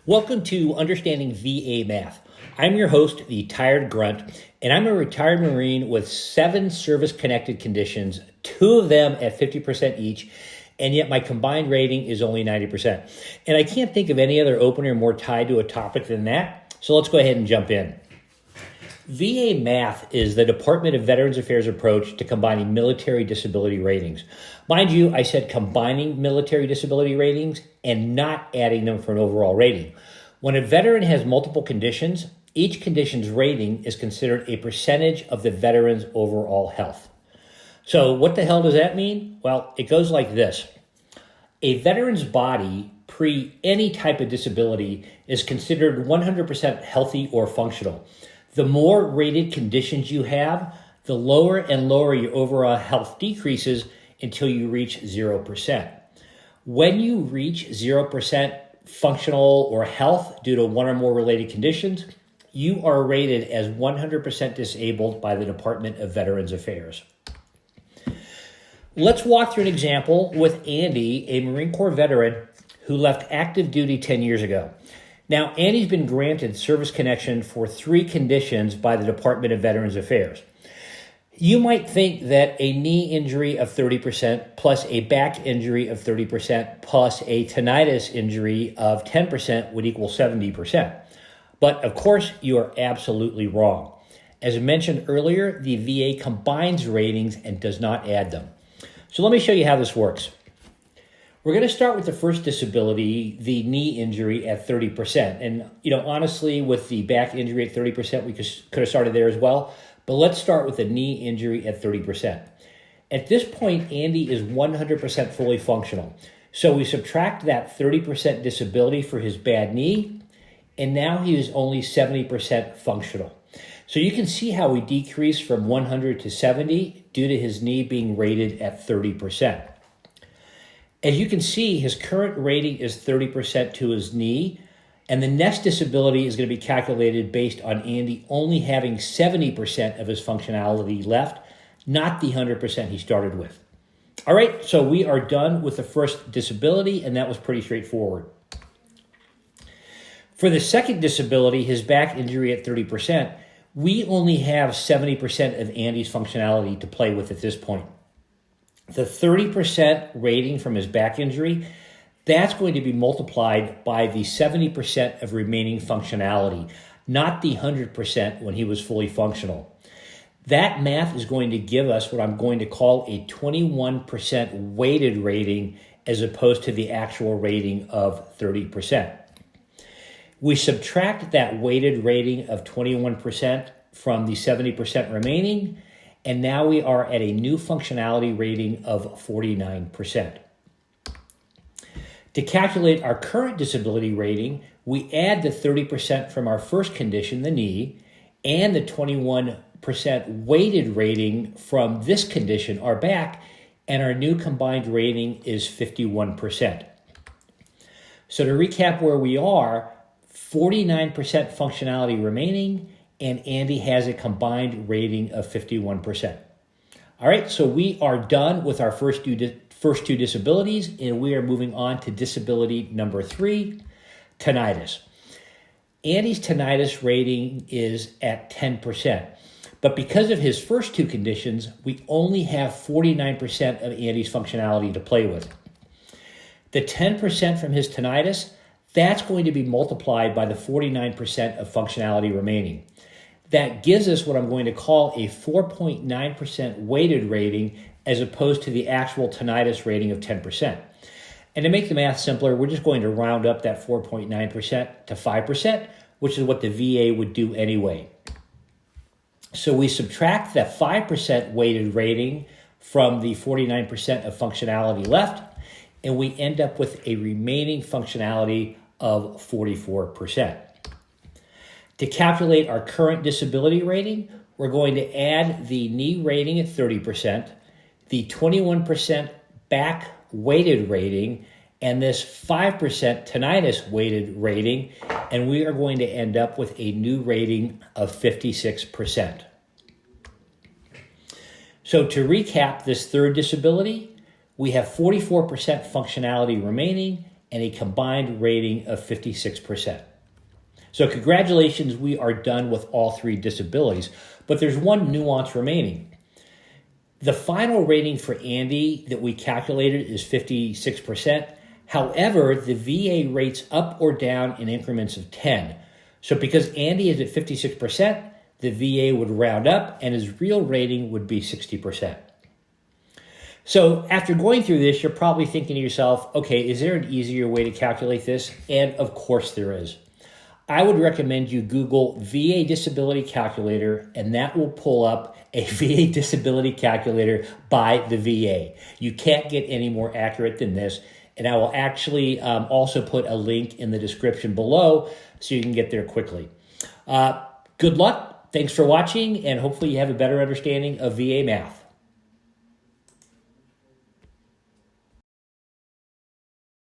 Welcome to Understanding VA Math. I'm your host, the Tired Grunt, and I'm a retired Marine with 7 service-connected conditions, 2 of them at 50% each, and yet my combined rating is only 90%. And I can't think of any other opener more tied to a topic than that, so let's go ahead and jump in. VA Math is the Department of Veterans Affairs approach to combining military disability ratings. Mind you, I said combining military disability ratings and not adding them for an overall rating. When a veteran has multiple conditions, each condition's rating is considered a percentage of the veteran's overall health. So what the hell does that mean? Well, it goes like this. A veteran's body pre any type of disability is considered 100% healthy or functional. The more rated conditions you have, the lower and lower your overall health decreases until you reach 0%. When you reach 0% functional or health due to one or more related conditions, you are rated as 100% disabled by the Department of Veterans Affairs. Let's walk through an example with Andy, a Marine Corps veteran who left active duty 10 years ago. Now, Andy's been granted service connection for 3 conditions by the Department of Veterans Affairs. You might think that a knee injury of 30% plus a back injury of 30% plus a tinnitus injury of 10% would equal 70%. But of course, you are absolutely wrong. As I mentioned earlier, the VA combines ratings and does not add them. So let me show you how this works. We're going to start with the first disability, the knee injury at 30%. And, honestly, with the back injury at 30%, we could have started there as well. But let's start with the knee injury at 30%. At this point, Andy is 100% fully functional. So we subtract that 30% disability for his bad knee, and now he is only 70% functional. So you can see how we decrease from 100 to 70 due to his knee being rated at 30%. As you can see, his current rating is 30% to his knee, and the next disability is going to be calculated based on Andy only having 70% of his functionality left, not the 100% he started with. All right, so we are done with the first disability, and that was pretty straightforward. For the second disability, his back injury at 30%, we only have 70% of Andy's functionality to play with at this point. The 30% rating from his back injury, that's going to be multiplied by the 70% of remaining functionality, not the 100% when he was fully functional. That math is going to give us what I'm going to call a 21% weighted rating as opposed to the actual rating of 30%. We subtract that weighted rating of 21% from the 70% remaining, and now we are at a new functionality rating of 49%. To calculate our current disability rating, we add the 30% from our first condition, the knee, and the 21% weighted rating from this condition, our back, and our new combined rating is 51%. So to recap where we are, 49% functionality remaining, and Andy has a combined rating of 51%. All right, so we are done with our first two disabilities, and we are moving on to disability number 3, tinnitus. Andy's tinnitus rating is at 10%, but because of his first 2 conditions, we only have 49% of Andy's functionality to play with. The 10% from his tinnitus, that's going to be multiplied by the 49% of functionality remaining. That gives us what I'm going to call a 4.9% weighted rating as opposed to the actual tinnitus rating of 10%. And to make the math simpler, we're just going to round up that 4.9% to 5%, which is what the VA would do anyway. So we subtract that 5% weighted rating from the 49% of functionality left, and we end up with a remaining functionality of 44%. To calculate our current disability rating, we're going to add the knee rating at 30%, the 21% back weighted rating, and this 5% tinnitus weighted rating, and we are going to end up with a new rating of 56%. So to recap this third disability, we have 44% functionality remaining and a combined rating of 56%. So congratulations, we are done with all 3 disabilities, but there's one nuance remaining. The final rating for Andy that we calculated is 56%. However, the VA rates up or down in increments of 10. So because Andy is at 56%, the VA would round up and his real rating would be 60%. So after going through this, you're probably thinking to yourself, okay, is there an easier way to calculate this? And of course there is. I would recommend you Google VA disability calculator, and that will pull up a VA disability calculator by the VA. You can't get any more accurate than this. And I will actually also put a link in the description below so you can get there quickly. Good luck. Thanks for watching, and hopefully you have a better understanding of VA math.